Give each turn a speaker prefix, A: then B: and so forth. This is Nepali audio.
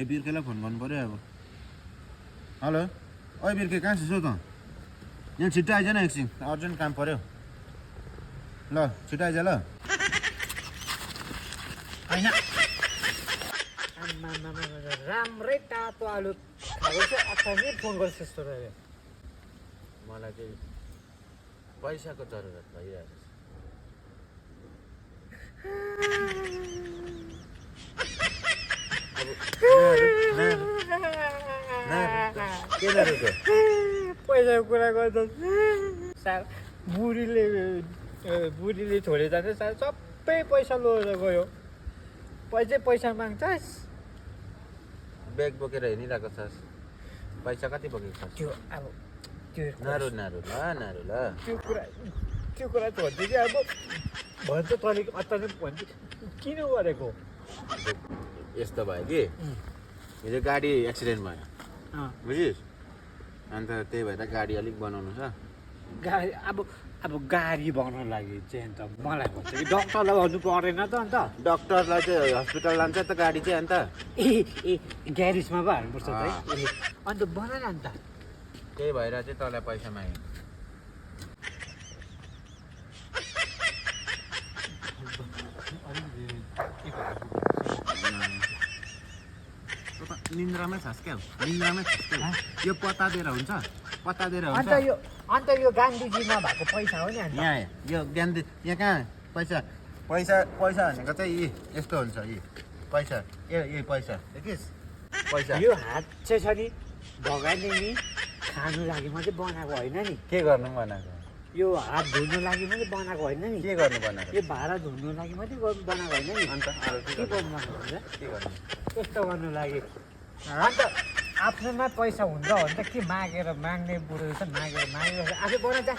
A: यो बिर्खेलाई फोन गर्नु पऱ्यो अब हेलो ओइ बिर्खे कहाँ छौ त यहाँ छिट्टो आइज न एकछिन अर्जेन्ट काम पऱ्यो ल छिट्टो आइज ल
B: होइन राम्रै तातो आलु खाएको चाहिँ अचानक फोन गर्छ जस्तो रह्यो
A: मलाई चाहिँ पैसाको जरुरत भइरहेको छ
B: पैसाको कुरा गर्दा सार बुढीले छोडेर जान्छ सार सबै पैसा लगेर गयो पैसा माग्छस्
A: ब्याग बोकेर हिँडिरहेको छस् पैसा कति बोकेको छस्
B: त्यो अब त्यो
A: नारु ल
B: त्यो कुरा छोड्दै कि अब भन्छ तैँले अचानक भन्छ किन गरेको
A: यस्तो भयो कि हिजो गाडी एक्सिडेन्ट भयो बुझिस् अन्त त्यही भएर गाडी अलिक बनाउनु छ
B: गाडी अब गाडी बनाउनु लागि चाहिँ अन्त मलाई भन्छ कि डक्टरलाई भन्नु परेन त अन्त
A: डक्टरलाई चाहिँ हस्पिटल लान्छ त गाडी चाहिँ अन्त
B: ए ग्यारेजमा पो हाल्नुपर्छ त है अन्त बना न अन्त
A: त्यही भएर चाहिँ तँलाई पैसा मागेँ निन्द्रामै छस् क्या निन्द्रामै छस् क्या यो पत्तादिएर हुन्छ पत्तादिएर हुन्छ
B: अन्त यो गान्धीजीमा भएको पैसा हो नि अन्त
A: यहाँ यो गान्धी यहाँ कहाँ पैसा भनेको चाहिँ यी यस्तो हुन्छ यी पैसा यही पैसा देखिस् पैसा
B: यो हात चाहिँ छ नि भगवान्ले नि खानु लागि मात्रै बनाएको होइन नि
A: के गर्नु बनाएको
B: यो हात धुनु लागि मात्रै बनाएको होइन नि
A: के गर्नु बनाएको
B: यो भाँडा धुनु लागि मात्रै बनाएको होइन नि
A: अन्त
B: के गर्नु हुन्छ
A: के गर्नु
B: यस्तो गर्नु लागि अन्त आफ्नोमा पैसा हुन्छ भने त के माग्ने बुढो रहेछ मागेर आफै बनाउँछ